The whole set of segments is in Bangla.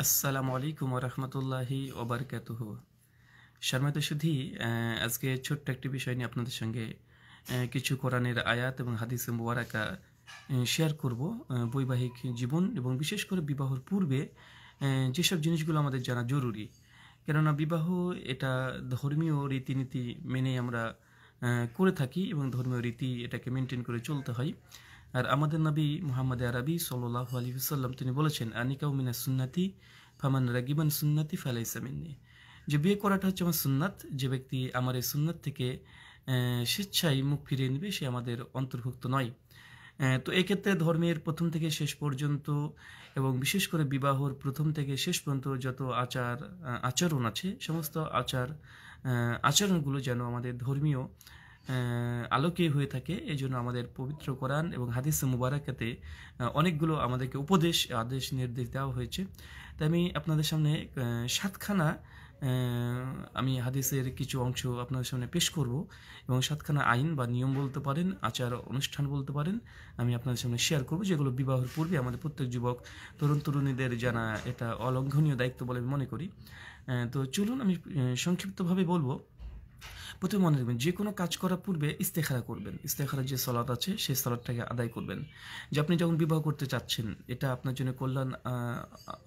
আসসালামু আলাইকুম ওরহমতুল্লাহি ওবরকাতুহু। সম্মানিত সুধী, আজকে ছোট্ট একটি বিষয় নিয়ে আপনাদের সঙ্গে কিছু কোরআনের আয়াত এবং হাদিসে মুবারাকা শেয়ার করব। বৈবাহিক জীবন এবং বিশেষ করে বিবাহর পূর্বে যেসব জিনিসগুলো আমাদের জানা জরুরি, কেননা বিবাহ এটা ধর্মীয় রীতিনীতি মেনে আমরা করে থাকি এবং ধর্মীয় রীতি এটাকে মেনটেন করে চলতে হয়। আর আমাদের নবী মুহাম্মদ আরবি সাল্লাল্লাহু আলাইহি ওয়াসাল্লাম তিনি বলেছেন, আনিকাউ মিনাস সুন্নতি ফামান রাগিবান সুন্নতি ফালাইসা মিন্নি। যে বিয়ে করাটা হচ্ছে আমার সুন্নাত, যে ব্যক্তি আমার এই সুন্নাত থেকে স্বেচ্ছায় মুখ ফিরিয়ে নেবে সে আমাদের অন্তর্ভুক্ত নয়। তো এক্ষেত্রে ধর্মের প্রথম থেকে শেষ পর্যন্ত এবং বিশেষ করে বিবাহর প্রথম থেকে শেষ পর্যন্ত যত আচরণ আছে, সমস্ত আচরণগুলো যেন আমাদের ধর্মীয় আলোকে হয়ে থাকে। এই জন্য আমাদের পবিত্র কোরআন এবং হাদিসে মুবারাকাতে অনেকগুলো আমাদেরকে আদেশ নির্দেশ দেওয়া হয়েছে। তাই আমি আপনাদের সামনে সাতখানা আমি হাদিসের কিছু অংশ আপনাদের সামনে পেশ করব এবং সাতখানা আইন বা নিয়ম বলতে পারেন, আচার অনুষ্ঠান বলতে পারেন, আমি আপনাদের সামনে শেয়ার করব, যেগুলো বিবাহের পূর্বে আমাদের প্রত্যেক যুবক তরুণীদের জানা এটা অলঙ্ঘনীয় দায়িত্ব বলে আমি মনে করি। তো চলুন আমি সংক্ষিপ্তভাবে বলবো। প্রথমে মনে রাখবেন, যে কোনো কাজ করার পূর্বে ইস্তেখারা করবেন। ইস্তেখারার যে সলাত আছে সেই সলাতটাকে আদায় করবেন, যে আপনি যখন বিবাহ করতে চাচ্ছেন এটা আপনার জন্য কল্যাণ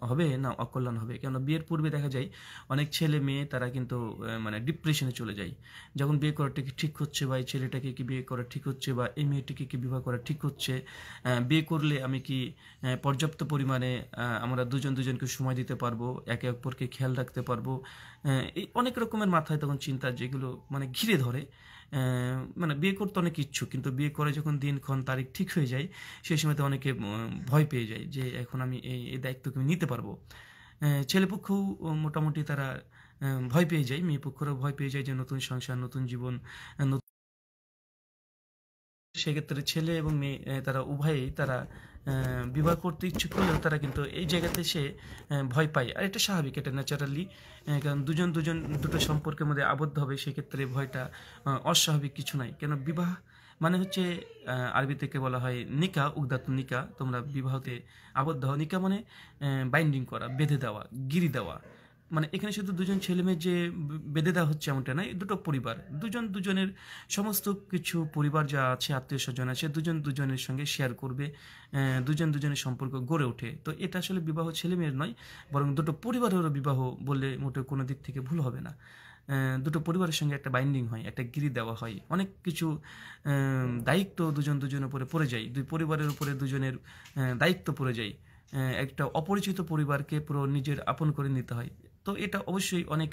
হবে না অকল্যাণ হবে। কেননা বিয়ের পূর্বে দেখা যায় অনেক ছেলে মেয়ে তারা কিন্তু মানে ডিপ্রেশনে চলে যায়। যখন বিয়ে করাটা কি ঠিক হচ্ছে, বা এই ছেলেটাকে কি বিয়ে করা ঠিক হচ্ছে, বা এই মেয়েটিকে কি বিবাহ করা ঠিক হচ্ছে, বিয়ে করলে আমি কি পর্যাপ্ত পরিমাণে আমরা দুজনকে সময় দিতে পারবো, একে অপরকে খেয়াল রাখতে পারবো, এই অনেক রকমের মাথায় তখন চিন্তা যেগুলো মানে ঘিরে ধরে। মানে বিয়ে করতে অনেক ইচ্ছুক, কিন্তু বিয়ে করে যখন দিনক্ষণ তারিখ ঠিক হয়ে যায় সেই সময়তে অনেকে ভয় পেয়ে যায় যে এখন আমি এই দায়িত্বকে আমি নিতে পারবো। ছেলেপক্ষও মোটামুটি তারা ভয় পেয়ে যায়, মেয়ে পক্ষরাও ভয় পেয়ে যায় যে নতুন সংসার, নতুন জীবন। সেক্ষেত্রে ছেলে এবং মেয়ে তারা উভয়েই তারা বিবাহ করতে ইচ্ছুক হলেও তারা কিন্তু এই জায়গাতে সে ভয় পায়। আর এটা স্বাভাবিক, এটা ন্যাচারালি, কারণ দুটো সম্পর্কের মধ্যে আবদ্ধ হবে, সেক্ষেত্রে ভয়টা অস্বাভাবিক কিছু নাই। কেন বিবাহ মানে হচ্ছে আরবি থেকে বলা হয় নিকা, উগদাত নিকা, তোমরা বিবাহতে আবদ্ধ হও। নিকা মানে বাইন্ডিং করা, বেঁধে দেওয়া, গিরি দেওয়া। মানে এখানে শুধু দুজন ছেলে মেয়ে যে বেঁধে দেওয়া হচ্ছে এমনটা নয়, দুটো পরিবার, দুজনের সমস্ত কিছু পরিবার যা আছে, আত্মীয় স্বজন আছে, দুজনের সঙ্গে শেয়ার করবে, দুজনের সম্পর্ক গড়ে ওঠে। তো এটা আসলে বিবাহ ছেলে মেয়ের নয়, বরং দুটো পরিবারেরও বিবাহ বললে মোটেও কোনো দিক থেকে ভুল হবে না। দুটো পরিবারের সঙ্গে একটা বাইন্ডিং হয়, একটা গিরি দেওয়া হয়, অনেক কিছু দায়িত্ব দুজনের উপরে পড়ে যায়, দুই পরিবারের উপরে দুজনের দায়িত্ব পড়ে যায়। একটা অপরিচিত পরিবারকে পুরো নিজের আপন করে নিতে হয়। তো এটা অবশ্যই অনেক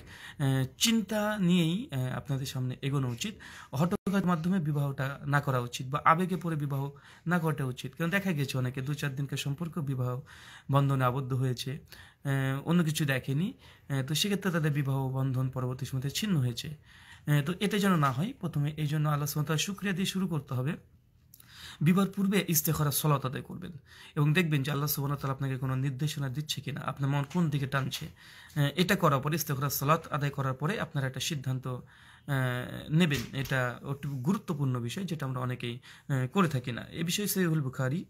চিন্তা নিয়েই আপনাদের সামনে এগোনো উচিত। হঠকার মাধ্যমে বিবাহটা না করা উচিত, বা আবেগে পড়ে বিবাহ না করাটা উচিত। কারণ দেখা গেছে অনেকে 2-4 দিনকার সম্পর্ক বিবাহ বন্ধনে আবদ্ধ হয়েছে, অন্য কিছু দেখেনি। তো সেক্ষেত্রে তাদের বিবাহ বন্ধন পরবর্তী সময়তে ছিন্ন হয়েছে। তো এটা যেন না হয়, প্রথমে এই জন্য আল্লাহ সুবহানাহু ওয়া তাআলার শুকরিয়া দিয়ে শুরু করতে হবে। বিবাহের পূর্বে ইস্তেখারা সলাত আদায় করবেন এবং দেখবেন যে আল্লাহ সুবহানাহু ওয়া তাআলা আপনাকে কোনো নির্দেশনা দিচ্ছে কিনা, আপনার মন কোন দিকে টানছে। এটা করার পরে, ইস্তেখারা সলাত আদায় করার পরে আপনারা একটা সিদ্ধান্ত নেবেন। এটা একটু গুরুত্বপূর্ণ বিষয়, যেটা আমরা অনেকেই করে থাকি না। এই বিষয়ে সহিহুল বুখারী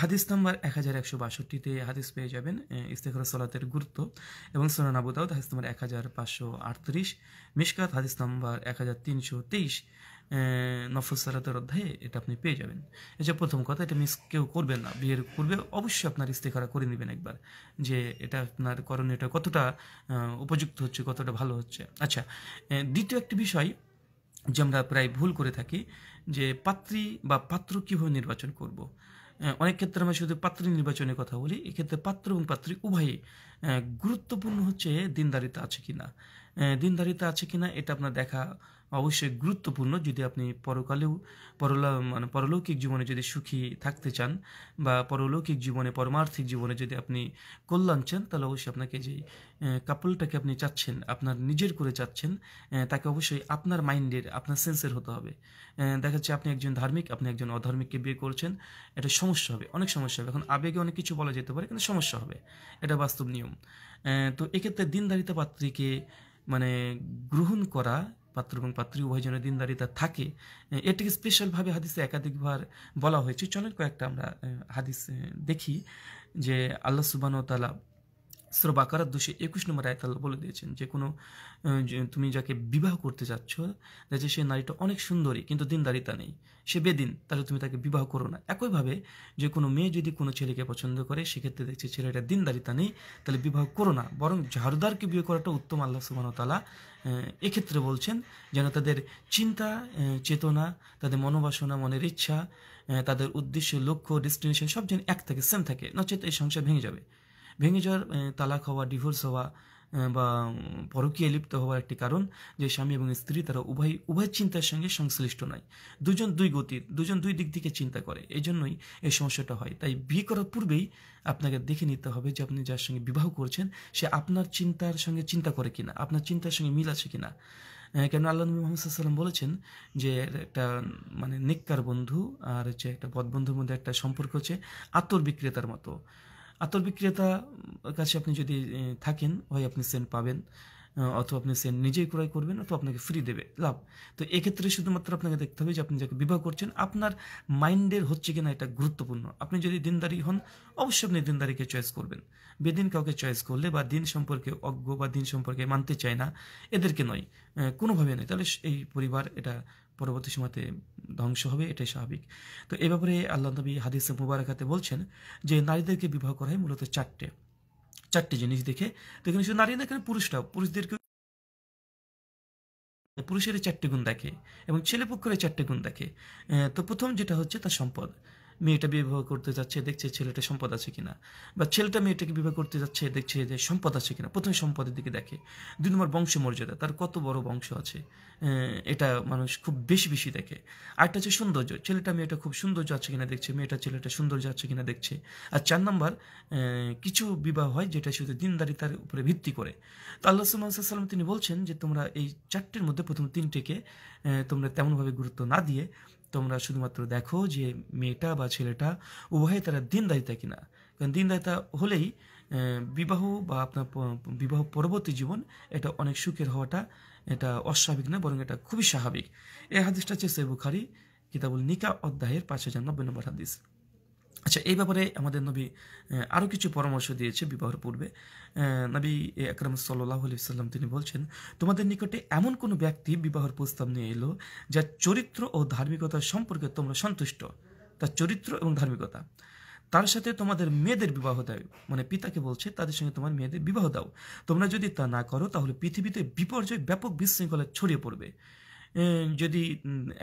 হাদিস নাম্বার 1162-তে হাদিস পেয়ে যাবেন ইস্তেখারা সলাতের গুরুত্ব, এবং সুনান আবু দাউদ হাদিস নাম্বার 1538, মিশকাত হাদিস নাম্বার 1323, নফল সালাতের অধ্যায়ে এটা আপনি পেয়ে যাবেন। এই যে প্রথম কথা, এটা মিস কেউ করবেন না। বিয়ের পূর্বে অবশ্যই আপনার ইস্তেখারা করে নেবেন একবার, যে এটা আপনার করণীয়টা কতটা উপযুক্ত হচ্ছে, কতটা ভালো হচ্ছে। আচ্ছা, দ্বিতীয় একটি বিষয় যে আমরা প্রায় ভুল করে থাকি, যে পাত্রী বা পাত্র কীভাবে নির্বাচন করব। অনেক ক্ষেত্রে আমরা শুধু পাত্রী নির্বাচনের কথা বলি, এক্ষেত্রে পাত্র এবং পাত্রী উভয়ই গুরুত্বপূর্ণ হচ্ছে দিনদারিতা আছে কিনা। দিনদারিতা আছে কিনা এটা আপনার দেখা অবশ্যই গুরুত্বপূর্ণ। যদি আপনি পরলৌকিক জীবনে যদি সুখী থাকতে চান, বা পরলৌকিক জীবনে, পরমার্থিক জীবনে যদি আপনি কল্যাণ চান, তাহলে অবশ্যই আপনাকে যেই কাপলটাকে আপনি চাচ্ছেন, আপনার নিজের করে চাচ্ছেন, তাকে অবশ্যই আপনার মাইন্ডের, আপনার সেন্সের হতে হবে। দেখা যাচ্ছে আপনি একজন ধার্মিক, আপনি একজন অধার্মিককে বিয়ে করছেন, এটা সমস্যা হবে, অনেক সমস্যা হবে। এখন আবেগে অনেক কিছু বলা যেতে পারে, কিন্তু সমস্যা হবে, এটা বাস্তব নিয়ম। তো এক্ষেত্রে দিনদারিতা পাত্রীকে মানে গ্রহণ করা, পাত্র এবং পাত্রী উভয় যেন দিনদারিতা থাকে, এটিকে স্পেশালভাবে হাদিসে একাধিকবার বলা হয়েছে। চলেন কয়েকটা আমরা হাদিস দেখি, যে আল্লাহ সুবহানাহু ওয়া তাআলা সূরা বাকারার 221 নম্বর আয়াতে আল্লাহ বলে দিয়েছেন যে কোনো যে তুমি যাকে বিবাহ করতে যাচ্ছ, যে সে নারীটা অনেক সুন্দরী কিন্তু দিনদারিতা নেই, সে বেদিন, তাহলে তুমি তাকে বিবাহ করো না। একইভাবে যে কোনো মেয়ে যদি কোনো ছেলেকে পছন্দ করে, সেক্ষেত্রে দেখছে ছেলেটা দিনদারিতা নেই, তাহলে বিবাহ করো না, বরং ঝাড়ুদারকে বিয়ে করাটা উত্তম। আল্লাহ সুবহানাহু ওয়া তাআলা এক্ষেত্রে বলছেন যেন তাদের চিন্তা, চেতনা, তাদের মনোবাসনা, মনের ইচ্ছা, তাদের উদ্দেশ্য, লক্ষ্য, ডেস্টিনেশন সব যেন এক থাকে, সেম থাকে, নচেত এই সংসার ভেঙে যাবে। ভেঙে যাওয়ার তালাক হওয়া, ডিভোর্স হওয়া বা পরকীয়ায় লিপ্ত হওয়ার একটি কারণ যে স্বামী এবং স্ত্রী তারা উভয় চিন্তার সঙ্গে সংশ্লিষ্ট নয়, দুজন দুই গতির, দুজন দুই দিক থেকে চিন্তা করে, এই জন্যই এই সমস্যাটা হয়। তাই বিয়ে করার পূর্বেই আপনাকে দেখে নিতে হবে যে আপনি যার সঙ্গে বিবাহ করছেন সে আপনার চিন্তার সঙ্গে চিন্তা করে কিনা, আপনার চিন্তার সঙ্গে মিল আছে কিনা। কেন আল্লাহ নবী মুহাম্মদ সাল্লাল্লাহু আলাইহি ওয়াসাল্লাম বলেছেন যে একটা মানে নেককার বন্ধু আর হচ্ছে একটা বদবন্ধুর মধ্যে একটা সম্পর্ক হচ্ছে আতর বিক্রেতার মতো। আতর বিক্রেতা কাছে আপনি যদি থাকেন, হয় আপনি সেন্ট পাবেন, অথবা আপনি সেন্ট নিজেই ক্রয় করবেন, অথবা আপনাকে ফ্রি দেবে, লাভ। তো এক্ষেত্রে শুধুমাত্র আপনাকে দেখতে হবে যে আপনি যাকে বিবাহ করছেন আপনার মাইন্ডের হচ্ছে কিনা, এটা গুরুত্বপূর্ণ। আপনি যদি দিনদারি হন, অবশ্যই আপনি দিনদারিকে চয়েস করবেন। বেদিন কাউকে চয়েস করলে বা দিন সম্পর্কে অজ্ঞ বা দিন সম্পর্কে মানতে চায় না, এদেরকে নয়, কোনোভাবে নয়, তাহলে এই পরিবার এটা পরবর্তী সময়তে ধ্বংস হবে, এটাই স্বাভাবিক। তো এ ব্যাপারে আল্লাহ নবী হাদিসে মুবারাকাতে বলছেন যে নারীদেরকে বিবাহ করা হয় মূলত চারটে জিনিস দেখে। তো এখানে শুধু নারী না, এখানে পুরুষদেরকে পুরুষের 4টে গুণ দেখে এবং ছেলে পক্ষের 4টে গুণ দেখে। তো প্রথম যেটা হচ্ছে তার সম্পদ। মেয়েটা বিবাহ করতে যাচ্ছে, দেখছে ছেলেটা সম্পদ আছে কিনা, বা ছেলেটা মেয়েটাকে বিবাহ করতে যাচ্ছে, দেখছে যে সম্পদ আছে কিনা। প্রথমে সম্পদের দিকে দেখে। 2 নম্বর বংশমর্যাদা, তার কত বড় বংশ আছে, এটা মানুষ খুব বেশি বেশি দেখে। আরেকটা হচ্ছে সৌন্দর্য, ছেলেটা মেয়েটা খুব সৌন্দর্য আছে কিনা দেখছে, মেয়েটা ছেলেটা সৌন্দর্য আছে কিনা দেখছে। আর 4 নম্বর, কিছু বিবাহ হয় যেটা শুধু দিনদারিতার উপরে ভিত্তি করে। তো আল্লাহ সুবহানাহু ওয়া তাআলা তিনি বলছেন যে তোমরা এই 4টের মধ্যে প্রথম 3টেকে তোমরা তেমনভাবে গুরুত্ব না দিয়ে তোমরা শুধুমাত্র দেখো যে মেয়েটা বা ছেলেটা উভয়ে তারা দিনদারিতা কিনা। কারণ দিনদারিতা হলেই বিবাহ বা আপনার বিবাহ পরবর্তী জীবন এটা অনেক সুখের হওয়াটা এটা অস্বাভাবিক না, বরং এটা খুবই স্বাভাবিক। এই হাদিসটা হচ্ছে সহিহ বুখারী কিতাবুল নিকাহ অধ্যায়ের 5090 নম্বর হাদিস। আচ্ছা, এই ব্যাপারে আমাদের নবী আরও কিছু পরামর্শ দিয়েছে বিবাহের পূর্বে। নবী আকরাম সাল্লাল্লাহু আলাইহি ওয়াসাল্লাম তিনি বলছেন, তোমাদের নিকটে এমন কোনো ব্যক্তি বিবাহের প্রস্তাব নিয়ে এলো যার চরিত্র ও ধার্মিকতা সম্পর্কে তোমরা সন্তুষ্ট, তার চরিত্র এবং ধার্মিকতা, তার সাথে তোমাদের মেয়েদের বিবাহ দাও, মানে পিতাকে বলছে তাদের সঙ্গে তোমার মেয়েদের বিবাহ দাও। তোমরা যদি তা না করো তাহলে পৃথিবীতে বিপর্যয়, ব্যাপক বিশৃঙ্খলা ছড়িয়ে পড়বে। যদি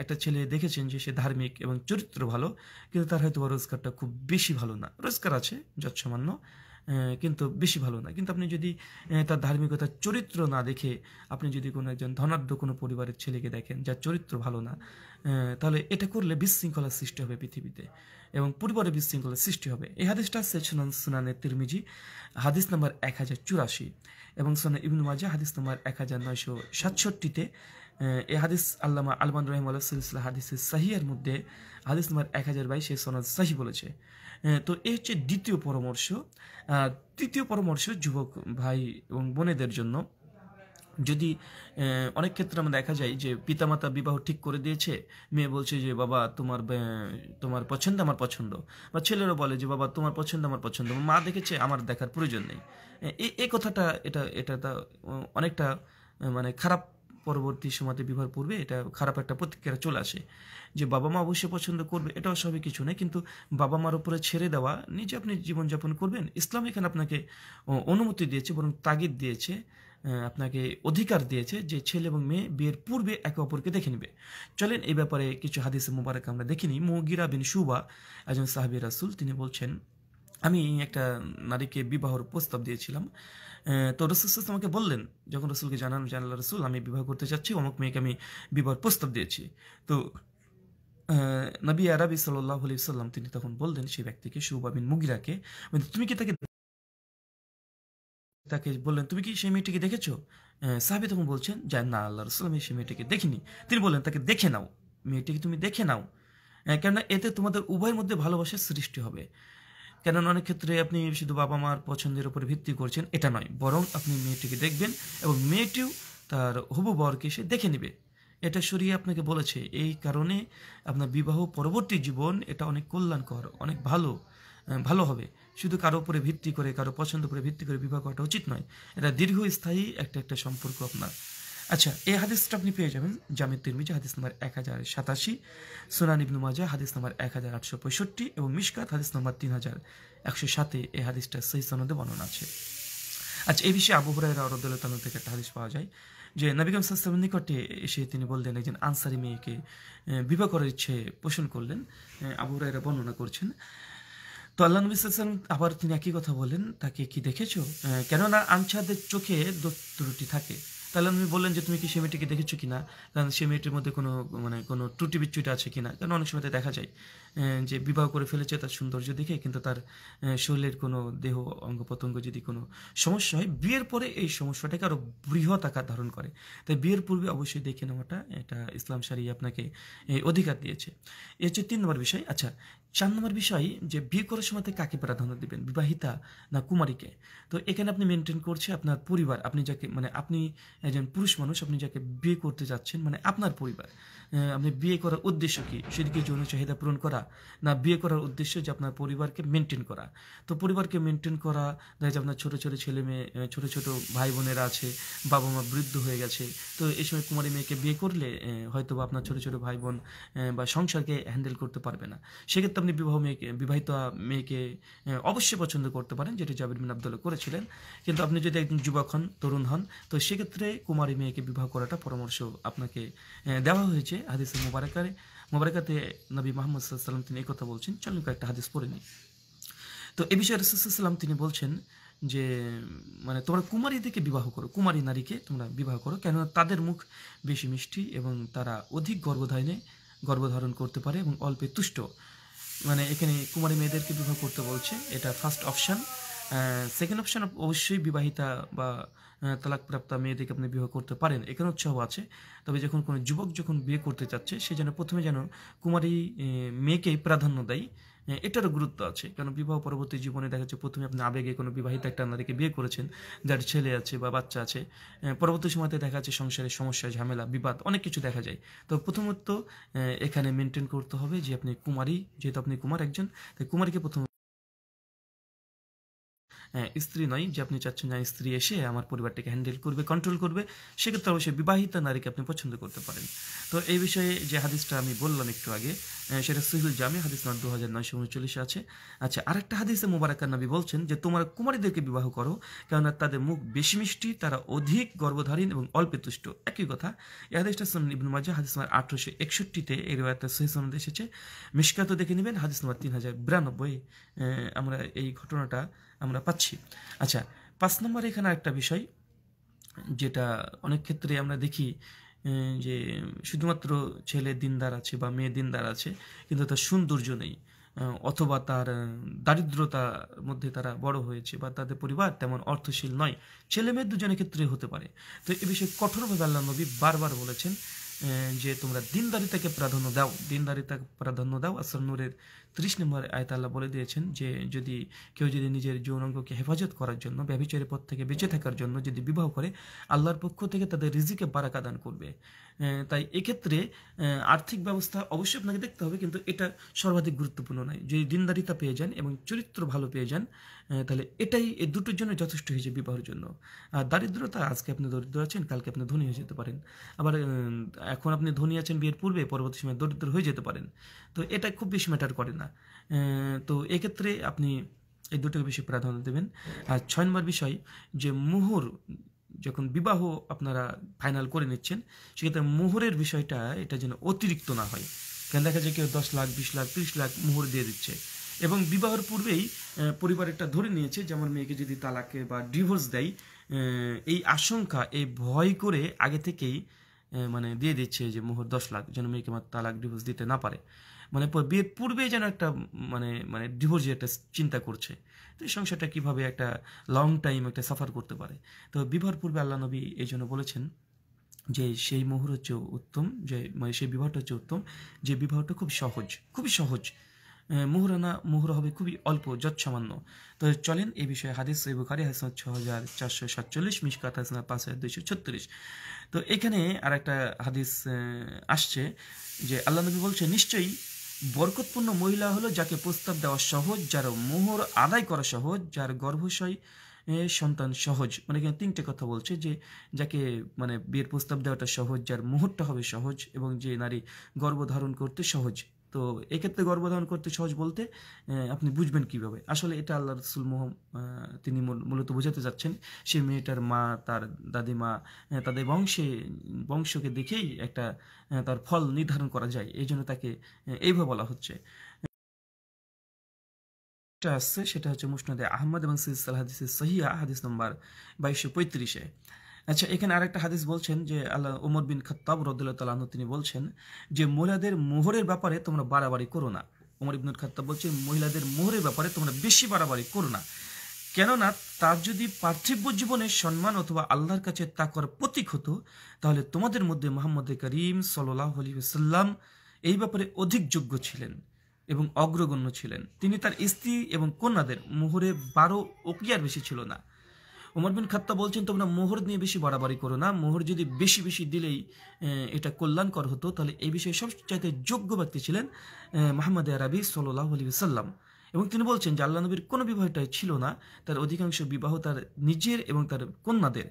একটা ছেলে দেখেছেন যে সে ধার্মিক এবং চরিত্র ভালো, কিন্তু তার হয়তো রোজগারটা খুব বেশি ভালো না, রোজগার আছে যৎসামান্য, কিন্তু বেশি ভালো না, কিন্তু আপনি যদি তার ধার্মিকতার চরিত্র না দেখে আপনি যদি কোনো একজন ধনাঢ্য কোনো পরিবারের ছেলেকে দেখেন যার চরিত্র ভালো না, তাহলে এটা করলে বিশৃঙ্খলার সৃষ্টি হবে পৃথিবীতে এবং পরিবারে বিশৃঙ্খলার সৃষ্টি হবে। এই হাদিসটা আছে সুনানে তিরমিজি হাদিস নাম্বার 1084 এবং সুনানে ইবনে মাজাহ হাদিস নাম্বার 1967-তে। এই হাদিস আল্লামা আলবানী রাহিমাহুল্লাহ সিলসিলা হাদিসের সাহিহের মধ্যে হাদিস নাম্বার 1022 সনদ সহিহ বলেছে। তো এই হচ্ছে দ্বিতীয় পরামর্শ। তৃতীয় পরামর্শ যুবক ভাই এবং বোনেদের জন্য, যদি অনেক ক্ষেত্রে আমরা দেখা যায় যে পিতামাতা বিবাহ ঠিক করে দিয়েছে, মেয়ে বলছে যে বাবা তোমার পছন্দ আমার পছন্দ, বা ছেলেরও বলে যে বাবা তোমার পছন্দ আমার পছন্দ, মা দেখেছে আমার দেখার প্রয়োজন নেই। এই কথাটা এটা অনেকটা মানে খারাপ। পরবর্তী সময়তে বিবাহের পূর্বে এটা খারাপ একটা প্রতিক্রিয়া চলে আসে যে বাবা মা অবশ্যই পছন্দ করবে, এটাও সবই কিছু নেই, কিন্তু বাবা মার উপরে ছেড়ে দেওয়া, নিজে আপনি জীবনযাপন করবেন। ইসলাম এখানে আপনাকে অনুমতি দিয়েছে, বরং তাগিদ দিয়েছে, আপনাকে অধিকার দিয়েছে যে ছেলে এবং মেয়ে বিয়ের পূর্বে একে অপরকে দেখে নেবে। চলেন এই ব্যাপারে কিছু হাদিসে মুবারক আমরা দেখিনি। মুগিরা বিন শুবা একজন সাহাবী রাসূল, তিনি বলছেন আমি একটা নারীকে বিবাহের প্রস্তাব দিয়েছিলাম। তো রাসূল সাল্লাল্লাহু আলাইহি ওয়াসাল্লাম আমাকে বললেন, যখন রাসূলকে জানান যে আল্লাহ রাসূল আমি বিবাহ করতে চাচ্ছি, অমুক মেয়েকে আমি বিবাহের প্রস্তাব দিয়েছি। তো নবী আরবি সাল্লাল্লাহু আলাইহি ওয়াসাল্লাম তিনি তখন বললেন সেই ব্যক্তিকে, শুবা বিন মুগিরাকে, তুমি কি তাকে বললেন তুমি কি সেই মেয়েটিকে দেখেছো? সাহাবী তখন বলছেন যে না আল্লাহ রাসূল আমি সেই মেয়েটিকে দেখিনি। তিনি বললেন তাকে দেখে নাও, মেয়েটিকে তুমি দেখে নাও, কেননা এতে তোমাদের উভয়ের মধ্যে ভালোবাসার সৃষ্টি হবে। কেননা অনেক ক্ষেত্রে আপনি শুধু বাবা মার পছন্দের উপর ভিত্তি করছেন, এটা নয়, বরং আপনি মেয়েটিকে দেখবেন এবং মেয়েটিও তার হবু বরকে সে দেখে নেবে। এটা শরীয়ত আপনাকে বলেছে। এই কারণে আপনার বিবাহ পরবর্তী জীবন এটা অনেক কল্যাণকর, অনেক ভালো হবে। শুধু কারো উপরে ভিত্তি করে, কারো পছন্দ উপরে ভিত্তি করে বিবাহ করাটা উচিত নয়। এটা দীর্ঘস্থায়ী একটা সম্পর্ক আপনার। আচ্ছা, এই হাদিসটা আপনি পেয়ে যাবেন জামে তিরমিজি হাদিস নাম্বার 1087, সুনান ইবনু মাজাহ হাদিস নাম্বার 1865 এবং মিশকাত হাদিস নাম্বার 3107 এই হাদিসটা সহিহ সনদে বর্ণনা আছে। আচ্ছা, এই বিষয়ে আবু হুরায়রা রাদিয়াল্লাহু তাআলা থেকে একটা হাদিস পাওয়া যায় যে নবী করিম সাল্লাল্লাহু আলাইহি ওয়াসাল্লামের নিকটে এসে তিনি বললেন, একজন আনসারী মেয়েকে বিবাহ করার ইচ্ছে পোষণ করলেন। আবু হুরায়রা বর্ণনা করছেন। তো আল্লাহ নবী সাল্লাল্লাহু আলাইহি ওয়াসাল্লাম আবার তিনি একই কথা বলেন, তাকে কি দেখেছো? কেননা আনসারদের চোখে দোষ ত্রুটি থাকে। তাহলে নবী বললেন যে তুমি কি সে মেয়েটিকে দেখেছো কিনা, কারণ সে মেয়েটির মধ্যে কোনো ত্রুটি বিচ্যুটি আছে কিনা। কারণ অনেক সময় দেখা যায় যে বিবাহ করে ফেলেছে তার সৌন্দর্য দেখে, কিন্তু তার শরীরের কোনো দেহ অঙ্গ প্রত্যঙ্গ যদি কোনো সমস্যা হয়, বিয়ের পরে এই সমস্যাটাকে আরও বৃহৎ আকার ধারণ করে। তাই বিয়ের পূর্বে অবশ্যই দেখে নেওয়াটা এটা ইসলাম শরিয়া আপনাকে এই অধিকার দিয়েছে। এ হচ্ছে 3 নম্বর বিষয়। আচ্ছা, 4 নম্বর বিষয় যে বিয়ে করার সময় কাকে প্রাধান্য দেবেন, বিবাহিতা না কুমারীকে? তো এখানে আপনি মেনটেন করছে আপনার পরিবার, আপনি যাকে আপনি একজন পুরুষ মানুষ, আপনি যাকে বিয়ে করতে যাচ্ছেন আপনার পরিবার। আপনি বিয়ে করার উদ্দেশ্য কি? সেদিকে যৌন চাহিদা পূরণ করা, না বিয়ে করার উদ্দেশ্য যে আপনার পরিবারকে মেনটেন করা? তো পরিবারকে মেনটেন করা, দেখা যাচ্ছে আপনার ছোটো ছোটো ছেলে মেয়ে, ছোটো ছোটো ভাই বোনেরা আছে, বাবা মা বৃদ্ধ হয়ে গেছে। তো এই সময় কুমারী মেয়েকে বিয়ে করলে হয়তো বা আপনার ছোটো ছোটো ভাই বোন বা সংসারকে হ্যান্ডেল করতে পারবে না। সেক্ষেত্রে আপনি বিবাহিত মেয়েকে অবশ্যই পছন্দ করতে পারেন, যেটা জাবির বিন আব্দুল্লাহ করেছিলেন। কিন্তু আপনি যদি একজন যুবক হন, তরুণ হন, তো সেক্ষেত্রে কুমারী মেয়েকে বিবাহ করাটা পরামর্শ আপনাকে দেওয়া হয়েছে হাদিসে মোবারকাতে। নবী মুহাম্মদ সাল্লাল্লাহু আলাইহি ওয়াসাল্লাম তিনি এই কথা বলছেন। চলুন কয়েকটা হাদিস পড়ে নিই। তো এ বিষয়ে রাসূল সাল্লাল্লাহু আলাইহি ওয়াসাল্লাম তিনি বলছেন যে তোমরা কুমারীদেরকে বিবাহ করো, কুমারী নারীকে তোমরা বিবাহ করো, কেননা তাদের মুখ বেশি মিষ্টি এবং তারা অধিক গর্ভধারণ করতে পারে এবং অল্পে তুষ্ট। এখানে কুমারী মেয়েদেরকে বিবাহ করতে বলছে, এটা ফার্স্ট অপশান। সেকেন্ড অপশান অবশ্যই বিবাহিতা বা তালাকপ্রাপ্তা মেয়েদেরকে আপনি বিবাহ করতে পারেন, এখানে উৎসাহ আছে। তবে যখন কোনো যুবক বিয়ে করতে চাচ্ছে, সে যেন প্রথমে কুমারী মেয়েকেই প্রাধান্য দেয়, এটারও গুরুত্ব আছে। কারণ বিবাহ পরবর্তী জীবনে দেখা যাচ্ছে প্রথমে আপনি আবেগে কোনো বিবাহিত একটা নারীকে বিয়ে করেছেন, যার ছেলে আছে বা বাচ্চা আছে, পরবর্তী সময়তে দেখা যাচ্ছে সংসারের সমস্যা, ঝামেলা, বিবাদ অনেক কিছু দেখা যায়। তো প্রথমত এখানে মেনটেন করতে হবে যে আপনি কুমারী, যেহেতু আপনি কুমার একজন, তাই কুমারীকে প্রথম স্ত্রী নয় যে আপনি চাচ্ছেন না স্ত্রী এসে আমার পরিবারটাকে হ্যান্ডেল করবে, কন্ট্রোল করবে, সেক্ষেত্রে অবশ্যই বিবাহিতা নারীকে আপনি পছন্দ করতে পারেন। তো এই বিষয়ে যে হাদিসটা আমি বললাম একটু আগে, সেটা সহিহুল জামি হাদিস নম্বর 2939 আছে। আচ্ছা, আরেকটা হাদিসে মুবারাকার নবী বলছেন যে তোমরা কুমারীদেরকে বিবাহ করো, কেননা তাদের মুখ বেশি মিষ্টি, তারা অধিক গর্ভধারীণ এবং অল্পে তুষ্ট। একই কথা। এই হাদিসটা সুনান ইবনে মাজাহ হাদিস নম্বর 1861 এই রিওয়ায়াতটা সহিহ সনদে এসেছে। মিশকাতও দেখে নেবেন, হাদিস নম্বর 3092 আমরা এই ঘটনাটা আমরা পাচ্ছি। আচ্ছা, 5 নম্বরে এখানে একটা বিষয় যেটা অনেক ক্ষেত্রে আমরা দেখি যে শুধুমাত্র ছেলে দিনদার আছে বা মেয়ে দিনদার আছে, কিন্তু তার সৌন্দর্য নেই, অথবা তার দারিদ্রতার মধ্যে তারা বড় হয়েছে বা তাদের পরিবার তেমন অর্থশীল নয়। ছেলে মেয়ে দুজনের ক্ষেত্রে হতে পারে। তো এ বিষয়ে কঠোরভাবে আল্লাহ নবী বারবার বলেছেন যে তোমরা দিনদারিতাকে প্রাধান্য দাও। আসর নূরের 30 নম্বর আয়াতে আল্লাহ বলে দিয়েছেন যে কেউ যদি নিজের যৌনাঙ্গকে হেফাজত করার জন্য, ব্যভিচারের পথ থেকে বেঁচে থাকার জন্য যদি বিবাহ করে, আল্লাহর পক্ষ থেকে তাদের রিজিকে বারাকা দান করবে। তাই এক্ষেত্রে আর্থিক ব্যবস্থা অবশ্যই আপনাকে দেখতে হবে, কিন্তু এটা সর্বাধিক গুরুত্বপূর্ণ নয়। যদি দিনদারিতা পেয়ে যান এবং চরিত্র ভালো পেয়ে যান, তাহলে এই দুটোর জন্য যথেষ্ট হয়েছে বিবাহের জন্য। আর দারিদ্রতা, আজকে আপনি দরিদ্র আছেন, কালকে আপনি ধনী হয়ে যেতে পারেন। আবার এখন আপনি ধনী আছেন বিয়ের পূর্বে, পরবর্তী সময় দরিদ্র হয়ে যেতে পারেন। তো এটা খুব বেশি ম্যাটার করে না। তো এক্ষেত্রে আপনি এই দুটোকে বেশি প্রাধান্য দেবেন। আর 6 নম্বর বিষয় যে মুহুর, যখন বিবাহ আপনারা ফাইনাল করে নিচ্ছেন, সেক্ষেত্রে মুহুরের বিষয়টা এটা যেন অতিরিক্ত না হয়। কেন দেখা যায় কেউ 10 লাখ, 20 লাখ, 30 লাখ মুহুর দিয়ে দিচ্ছে এবং বিবাহের পূর্বেই পরিবার এটা ধরে নিয়েছে যে আমার মেয়েকে যদি তালাকে বা ডিভোর্স দেয়, এই আশঙ্কা, এই ভয় করে আগে থেকেই দিয়ে দিচ্ছে যে মোহর 10 লাখ, যেন মেয়েকে আমার তালাক ডিভোর্স দিতে না পারে। বিয়ের পূর্বে যেন একটা ডিভোর্সের একটা চিন্তা করছে। তো এই সংসারটা কীভাবে একটা লং টাইম একটা সাফার করতে পারে। তো বিবাহের পূর্বে আল্লাহ নবী এই জন্য বলেছেন যে সেই মোহর হচ্ছে উত্তম, যে সেই বিবাহটা হচ্ছে উত্তম, যে বিবাহটা খুবই সহজ। মোহর হবে খুবই অল্প, যৎসামান্য। তো চলেন এই বিষয়ে হাদিস সহিহ বুখারী হাদিস 6447, মিশকাত হাদিস 5236। তো এখানে আর একটা হাদিস আসছে যে আল্লাহ নবী বলছে নিশ্চয়ই বরকতপূর্ণ মহিলা হলো যাকে প্রস্তাব দেওয়া সহজ, যার মোহর আদায় করা সহজ, যার গর্ভশয় সন্তান সহজ। মানে এখানে তিনটে কথা বলছে যে যাকে মানে বিয়ের প্রস্তাব দেওয়াটা সহজ, যার মোহরটা হবে সহজ, এবং যে নারী গর্ভধারণ করতে সহজ। তো এক্ষেত্রে গর্ভধারণ করতে সহজ বলতে আপনি বুঝবেন কিভাবে? আসলে এটা আল্লাহ রসুল তিনি মূলত বোঝাতে যাচ্ছেন সে মেয়েটার মা, তার দাদিমা, তাদের বংশকে দেখেই একটা তার ফল নির্ধারণ করা যায়। এই জন্য তাকে এইভাবে বলা হচ্ছে। যেটা আসছে সেটা হচ্ছে মুসনাদে আহমদ এবং সিলসিলা হাদিসে সহিহা হাদিস নম্বর 2235-এ। আচ্ছা, এখানে আরেকটা হাদিস বলছেন যে আল্লাহ ওমর বিন খাত্তাব রাদিয়াল্লাহু তাআলা আনহু তিনি বলছেন যে মহিলাদের মোহরের ব্যাপারে তোমরা বাড়াবাড়ি করো না। ওমর ইবনুল খাত্তাব বলছেন মহিলাদের মোহরের ব্যাপারে তোমরা বেশি বাড়াবাড়ি করো না, কেননা তার যদি পার্থিব জীবনের সম্মান অথবা আল্লাহর কাছে তাকওয়ার প্রতীক হতো, তাহলে তোমাদের মধ্যে মুহাম্মদ করিম সাল্লাল্লাহু আলাইহি ওয়াসাল্লাম এই ব্যাপারে অধিক যোগ্য ছিলেন এবং অগ্রগণ্য ছিলেন। তিনি তার স্ত্রী এবং কন্যাদের মোহরে 12 উকিয়ার বেশি ছিল না। ওমর বিন খাত্তাব বলছেন তোমরা মোহর নিয়ে বেশি বাড়াবাড়ি করো না। মোহর যদি বেশি বেশি দিলেই এটা কল্যাণকর হতো, তাহলে এই বিষয়ে সবচাইতে যোগ্য ব্যক্তি ছিলেন মুহাম্মদ আরবি সাল্লাল্লাহু আলাইহি ওয়াসাল্লাম। এবং তিনি বলছেন যে আল্লাহ নবীর কোনো বিবাহটাই ছিল না, তার অধিকাংশ বিবাহ তার নিজের এবং তার কন্যাদের।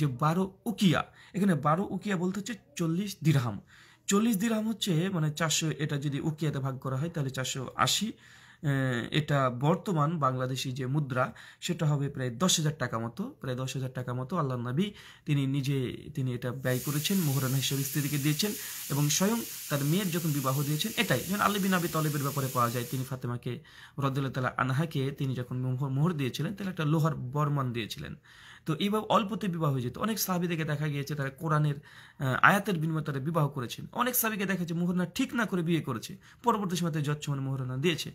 যে 12 উকিয়া, এখানে 12 উকিয়া বলতে হচ্ছে 40 দিরহাম। 40 দিরহাম হচ্ছে মানে 400, এটা যদি উকিয়াতে ভাগ করা হয় তাহলে 480। এটা বর্তমান বাংলাদেশি যে মুদ্রা সেটা হবে প্রায় 10,000 টাকা মতো, প্রায় 10,000 টাকা মতো আল্লাহ নবী তিনি এটা ব্যয় করেছেন, মোহরানা হিসেবে স্ত্রীকে দিয়েছেন এবং স্বয়ং তার মেয়ের যখন বিবাহ দিয়েছেন। এটাই যেমন আলী বিন আবি তালেবের ব্যাপারে পাওয়া যায়, তিনি ফাতেমাকে রাদিয়াল্লাহু তাআলা আনহাকে তিনি যখন মোহর দিয়েছিলেন তাহলে একটা লোহার বরমান দিয়েছিলেন। তো এইভাবে অল্পতে বিবাহ হয়ে যেত। অনেক সাহাবীদেরকে দেখা গিয়েছে তারা কোরআনের আয়াতের বিনিময়ে তারা বিবাহ করেছেন। অনেক সাহাবীকে দেখা যাচ্ছে মোহরানা ঠিক না করে বিয়ে করেছে, পরবর্তী সময়তে যৎসমান মোহরানা দিয়েছে।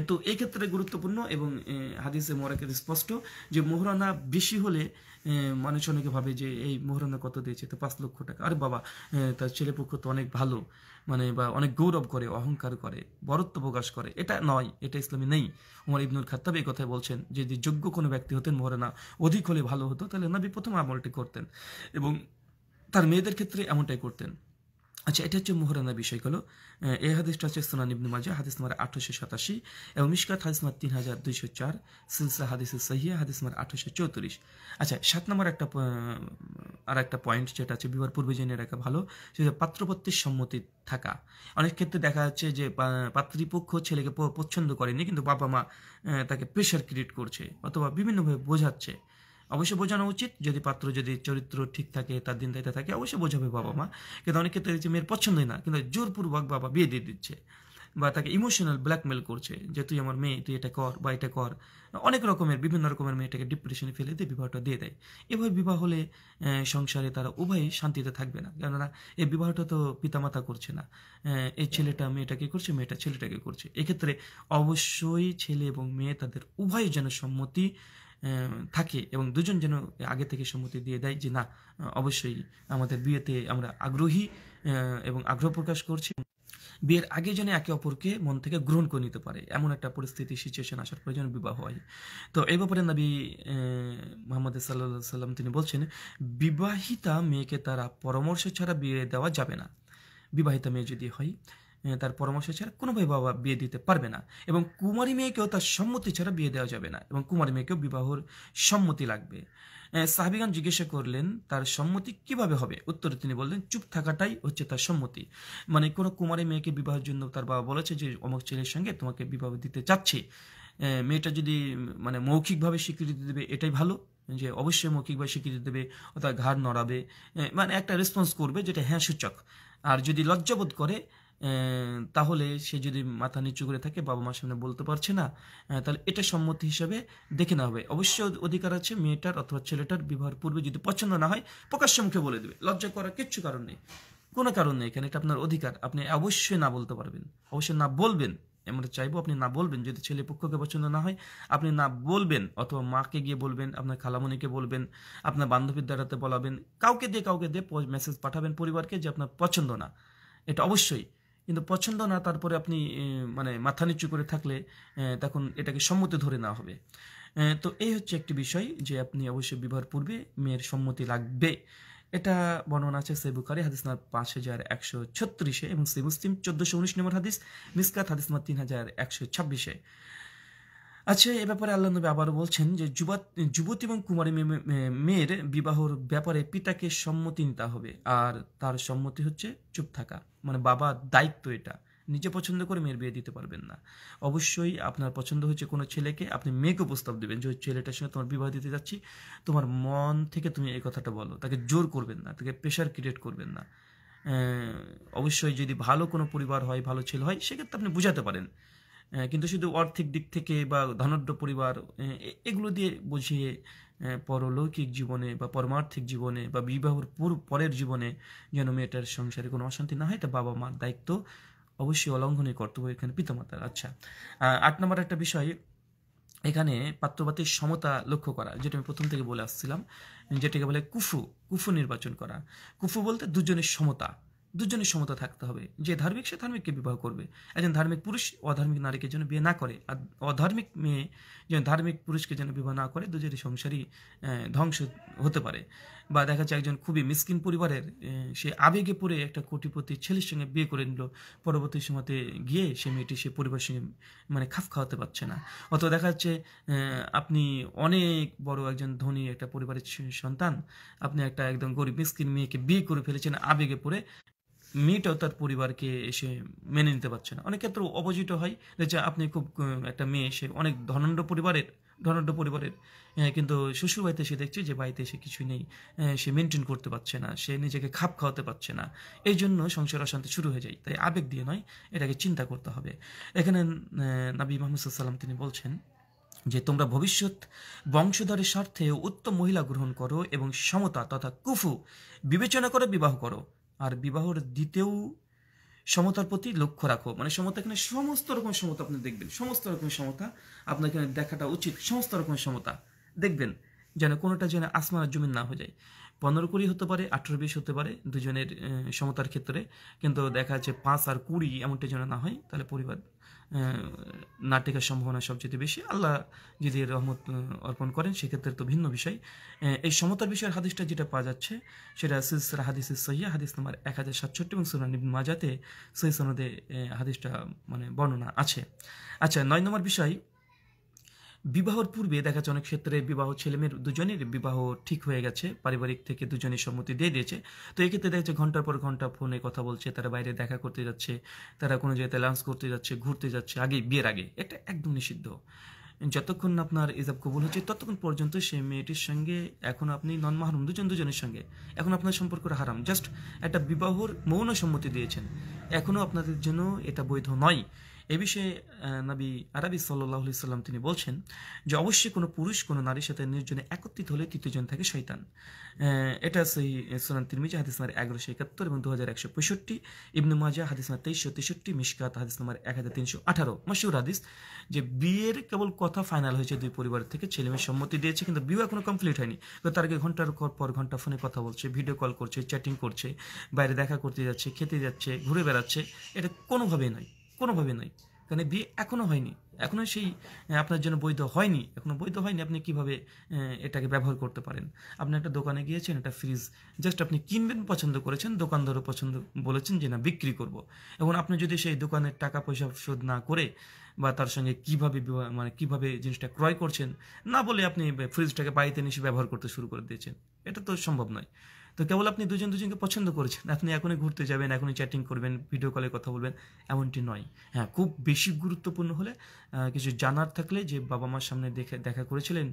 তো এই ক্ষেত্রে গুরুত্বপূর্ণ এবং হাদিসে মোবারকে স্পষ্ট যে মোহরানা বেশি হলে মানুষ অনেকে ভাবে যে এই মোহরানা কত দিয়েছে, তো 5 লক্ষ টাকা, আরে বাবা তার ছেলেপক্ষ তো অনেক ভালো, মানে বা অনেক গৌরব করে, অহংকার করে, বরত্ব প্রকাশ করে। এটা নয়, এটা ইসলামে নেই। ওমর ইবনুল খাত্তাব এই কথাই বলছেন যে যদি যোগ্য কোনো ব্যক্তি হতেন মোহরানা অধিক হলে ভালো হতো, তাহলে নবী প্রথম আমলটি করতেন এবং তার মেয়েদের ক্ষেত্রে এমনটাই করতেন। আচ্ছা, এটা হচ্ছে মোহরানা বিষয়গুলো। এই হাদিসটা হচ্ছে সুনান ইবনে মাজাহ হাদিস নম্বর 887 এবং মিশকাত হাদিস নম্বর 3204, সিলসিলা হাদিসে সহিহ হাদিস নম্বর 834। আচ্ছা, 7 নম্বর আর একটা পয়েন্ট যেটা আছে বিবাহের পূর্বে জেনে রাখা ভালো, সেটা পাত্রপক্ষের সম্মতি থাকা। অনেক ক্ষেত্রে দেখা যাচ্ছে যে পাত্রীপক্ষ ছেলেকে পছন্দ করেনি, কিন্তু বাবা মা তাকে প্রেশার ক্রিয়েট করছে অথবা বিভিন্নভাবে বোঝাচ্ছে। অবশ্যই বোঝানো উচিত, যদি পাত্র যদি চরিত্র ঠিক থাকে, তার দিন দায়িত্বে থাকে, অবশ্যই বোঝাবে বাবা মা। কিন্তু অনেক ক্ষেত্রে দেখছি মেয়ের পছন্দই না, কিন্তু জোরপূর্বক বাবা বিয়ে দিয়ে দিচ্ছে বা তাকে ইমোশনাল ব্ল্যাকমেল করছে যে তুই আমার মেয়ে, তুই এটা কর বা এটা কর। অনেক রকমের বিভিন্ন রকমের মেয়েটাকে ডিপ্রেশনে ফেলে দিয়ে বিবাহটা দিয়ে দেয়। এভাবে বিবাহ হলে সংসারে তারা উভয়ই শান্তিতে থাকবে না, কেননা এই বিবাহটা তো পিতামাতা করছে না, এই ছেলেটা মেয়েটাকে করছে, মেয়েটা ছেলেটাকে করছে। এক্ষেত্রে অবশ্যই ছেলে এবং মেয়ে তাদের উভয়ের যেন সম্মতি থাকে এবং দুজন যেন আগে থেকে সম্মতি দিয়ে দেয় যে না, অবশ্যই আমাদের বিয়েতে আমরা আগ্রহী এবং আগ্রহ প্রকাশ করছি। বিয়ের আগে যেন একে অপরকে মন থেকে গ্রহণ করে নিতে পারে, এমন একটা পরিস্থিতি সিচুয়েশন আসার পরে যেন বিবাহ হয়। তো এই ব্যাপারে নবী মুহাম্মদ সাল্লাল্লাহু আলাইহি সাল্লাম তিনি বলছেন বিবাহিতা মেয়েকে তারা পরামর্শ ছাড়া বিয়ে দেওয়া যাবে না। বিবাহিতা মেয়ে যদি হয় তার পরামর্শ ছাড়া কোনোভাবে বাবা বিয়ে দিতে পারবে না, এবং কুমারী মেয়েকেও তার সম্মতি ছাড়া বিয়ে দেওয়া যাবে না, এবং কুমারী মেয়েকেও বিবাহর সম্মতি লাগবে। সাহাবীগণ জিজ্ঞাসা করলেন তার সম্মতি কিভাবে হবে? উত্তরে তিনি বললেন চুপ থাকাটাই হচ্ছে তার সম্মতি। মানে কোনো কুমারী মেয়েকে বিবাহের জন্য তার বাবা বলেছে যে অমুক ছেলের সঙ্গে তোমাকে বিবাহ দিতে চাচ্ছি, মেয়েটা যদি মানে মৌখিকভাবে স্বীকৃতি দেবে এটাই ভালো, যে অবশ্যই মৌখিকভাবে স্বীকৃতি দেবে, অর্থাৎ ঘাড় নড়াবে, মানে একটা রেসপন্স করবে যেটা হ্যাঁ সূচক। আর যদি লজ্জাবোধ করে তাহলে সে যদি মাথা নিচু করে থাকে, বাবা মার সামনে বলতে পারছে না, তাহলে এটা সম্মতি হিসাবে দেখে নেওয়া হবে। অবশ্যই অধিকার আছে মেয়েটার অথবা ছেলেটার বিবাহের পূর্বে যদি পছন্দ না হয় প্রকাশ্য মুখে বলে দেবে, লজ্জা করার কিচ্ছু কারণ নেই, কোনো কারণ নেই। এখানে এটা আপনার অধিকার, আপনি অবশ্যই না বলতে পারবেন, অবশ্যই না বলবেন। আমরা চাইবো আপনি না বলবেন, যদি ছেলে পক্ষকে পছন্দ না হয় আপনি না বলবেন, অথবা মাকে গিয়ে বলবেন, আপনার খালামণিকে বলবেন, আপনার বান্ধবীর দ্বারাতে বলাবেন, কাউকে দিয়ে মেসেজ পাঠাবেন পরিবারকে যে আপনার পছন্দ না, এটা অবশ্যই। কিন্তু পছন্দ না তারপরে আপনি মানে মাথা নিচু করে থাকলে তখন এটাকে সম্মতি ধরে নেওয়া হবে। তো এই হচ্ছে একটি বিষয় যে আপনি অবশ্যই বিবাহের পূর্বে মেয়ের সম্মতি লাগবে। এটা বর্ণনা আছে সহিহ বুখারী হাদিস নম্বর 5136 এবং সহিহ মুসলিম 1419 নম্বর হাদিস, মিসকাত হাদিস নম্বর 3126। আচ্ছা, এ ব্যাপারে আল্লাহ নবী আবারও বলছেন যে যুবতী এবং কুমারী মেয়ের বিবাহর ব্যাপারে পিতাকে সম্মতি নিতে হবে, আর তার সম্মতি হচ্ছে চুপ থাকা। মানে বাবার দায়িত্ব এটা। নিজে পছন্দ করে মেয়ের বিয়ে দিতে পারবেন না। অবশ্যই আপনার পছন্দ হচ্ছে কোনো ছেলেকে, আপনি মেয়েকে প্রস্তাব দেবেন যে ওই ছেলেটার সঙ্গে তোমার বিবাহ দিতে যাচ্ছি, তোমার মন থেকে তুমি এই কথাটা বলো, তাকে জোর করবেন না, তাকে প্রেশার ক্রিয়েট করবেন না। অবশ্যই যদি ভালো কোনো পরিবার হয়, ভালো ছেলে হয়, সেক্ষেত্রে আপনি বুঝাতে পারেন। কিন্তু শুধু আর্থিক দিক থেকে বা ধনাঢ্য পরিবার এগুলো দিয়ে বুঝিয়ে পরলৌকিক জীবনে বা পরমার্থিক জীবনে বা বিবাহর পরের জীবনে যেন মেয়েটার সংসারে কোনো অশান্তি না হয়, তা বাবা মার দায়িত্ব অবশ্যই অলঙ্ঘনের কর্তব্য এখানে পিতামাতার। আচ্ছা, 8 নম্বর একটা বিষয় এখানে পাত্রপাতির সমতা লক্ষ্য করা, যেটা আমি প্রথম থেকে বলে আসছিলাম, যেটাকে বলে কুফু নির্বাচন করা। কুফু বলতে দুজনের সমতা থাকতে হবে। যে ধার্মিক সে ধার্মিককে বিবাহ করবে। একজন ধার্মিক পুরুষ অধার্মিক নারীকে যেন বিয়ে না করে, আর অধার্মিক মেয়ে যেন ধার্মিক পুরুষকে যেন বিবাহ না করে, দুজনের সংসারই ধ্বংস হতে পারে। বা দেখা যাচ্ছে একজন খুবই মিসকিন পরিবারের, সে আবেগে পড়ে একটা কোটিপতি ছেলের সঙ্গে বিয়ে করে নিল, পরবর্তী সময়তে গিয়ে সে মেয়েটি সে পরিবারের সঙ্গে মানে খাপ খাওয়াতে পারছে না। অথবা দেখা যাচ্ছে আপনি অনেক বড় একজন ধনী একটা পরিবারের সন্তান, আপনি একটা একদম গরিব মিসকিন মেয়েকে বিয়ে করে ফেলেছেন আবেগে পড়ে, মেয়েটাও তার পরিবারকে এসে মেনে নিতে পারছে না। অনেক ক্ষেত্রে অপোজিটও হয়, যে আপনি খুব একটা মেয়ে, সে অনেক ধনাঢ্য পরিবারের, কিন্তু শ্বশুরবাড়িতে সে দেখছে যে বাড়িতে সে কিছুই নেই, সে মেনটেন করতে পারছে না, সে নিজেকে খাপ খাওয়াতে পারছে না। এই জন্য সংসার অশান্তি শুরু হয়ে যায়। তাই আবেগ দিয়ে নয়, এটাকে চিন্তা করতে হবে। এখানে নবী মুহাম্মদ সাল্লাল্লাহু আলাইহি ওয়াসাল্লাম তিনি বলছেন যে তোমরা ভবিষ্যৎ বংশধরের স্বার্থে উত্তম মহিলা গ্রহণ করো এবং সমতা তথা কুফু বিবেচনা করে বিবাহ করো, আর বিবাহর দিতেও সমতার প্রতি লক্ষ্য রাখো। মানে সমতা, এখানে সমস্ত রকম সমতা আপনি দেখবেন, সমস্ত রকমের সমতা আপনার এখানে দেখাটা উচিত। সমস্ত রকমের সমতা দেখবেন, যেন কোনোটা যেন আসমান আর জমিন না হয়ে যায়। 15-20 হতে পারে, 18-20 হতে পারে দুজনের সমতার ক্ষেত্রে, কিন্তু দেখা যাচ্ছে 5 আর 20 এমনটা যেন না হয়, তাহলে পরিবার না টেকার সম্ভাবনা সবচেয়ে বেশি। আল্লাহ যদি রহমত অর্পণ করেন সেক্ষেত্রে তো ভিন্ন বিষয়। এই সমতার বিষয়ের হাদিসটা যেটা পাওয়া যাচ্ছে সেটা সিলসিলা হাদিসে সহিহ হাদিস নম্বর 1067 এবং সুনান ইবনে মাজাতে সহিহ সনদে হাদিসটা মানে বর্ণনা আছে। আচ্ছা, 9 নম্বর বিষয়, বিবাহর পূর্বে দেখা যাচ্ছে অনেক ক্ষেত্রে ছেলেমেয়ের দুজনের বিবাহ ঠিক হয়ে গেছে, পারিবারিক থেকে দুজনের সম্মতি দিয়ে দিয়েছে। তো এক্ষেত্রে দেখা যাচ্ছে ঘন্টার পর ঘন্টা ফোনে কথা বলছে, তারা বাইরে দেখা করতে যাচ্ছে, তারা কোনো জায়গাতে লাঞ্চ করতে যাচ্ছে, ঘুরতে যাচ্ছে, বিয়ের আগে। এটা একদম নিষিদ্ধ। যতক্ষণ আপনার ইজাব কবুল হচ্ছে ততক্ষণ পর্যন্ত সেই মেয়েটির সঙ্গে এখন আপনি নন মাহরুম, দুজনের সঙ্গে এখন আপনার সম্পর্কটা হারাম। জাস্ট একটা বিবাহর মৌন সম্মতি দিয়েছেন, এখনও আপনাদের জন্য এটা বৈধ নয়। এ বিষয়ে নবী আরবি সাল্লাল্লাহু আলাইহি সাল্লাম তিনি বলছেন যে অবশ্যই কোনো পুরুষ কোনো নারীর সাথে নির্জনে একত্রিত হলে তৃতীয়জন থাকে শয়তান। এটা সেই সুনান তিরমিজি হাদিস নম্বর 1171 এবং 2165, ইবনে মাজাহ হাদিস নম্বর 2363, মিশকাত হাদিস নম্বর 1318। মশহুর হাদিস যে বিয়ের কেবল কথা ফাইনাল হয়েছে, দুই পরিবার থেকে ছেলে মেয়ে সম্মতি দিয়েছে, কিন্তু বিবাহ এখনো কমপ্লিট হয়নি। তো তার আগে ঘন্টার পর ঘন্টা ফোনে কথা বলছে, ভিডিও কল করছে, চ্যাটিং করছে, বাইরে দেখা করতে যাচ্ছে, খেতে যাচ্ছে, ঘুরে বেড়াচ্ছে, এটা কোনোভাবেই নয়। কারণ বিয়ে এখনো হয়নি, এখনো সেই আপনার জন্য বৈধ হয়নি, আপনি কিভাবে এটাকে ব্যবহার করতে পারেন? আপনি একটা দোকানে গিয়েছেন, একটা ফ্রিজ জাস্ট আপনি কিনবেন, পছন্দ করেছেন, দোকানদারও পছন্দ বলেছেন যে না বিক্রি করব, এবং আপনি যদি সেই দোকানের টাকা পয়সা শোধ না করে বা তার সঙ্গে কিভাবে জিনিসটা ক্রয় করছেন না বলে আপনি ফ্রিজটাকে বাড়িতে নিয়ে ব্যবহার করতে শুরু করে দিয়েছেন, এটা তো সম্ভব নয়। তো কেবল আপনি দুজনকে পছন্দ করেছেন, আপনি এখনই ঘুরতে যাবেন, এখনই চ্যাটিং করবেন, ভিডিও কলে কথা বলবেন, এমনটি নয়। হ্যাঁ, খুব বেশি গুরুত্বপূর্ণ হলে কিছু জানার থাকলে যে বাবা মার সামনে দেখা করেছিলেন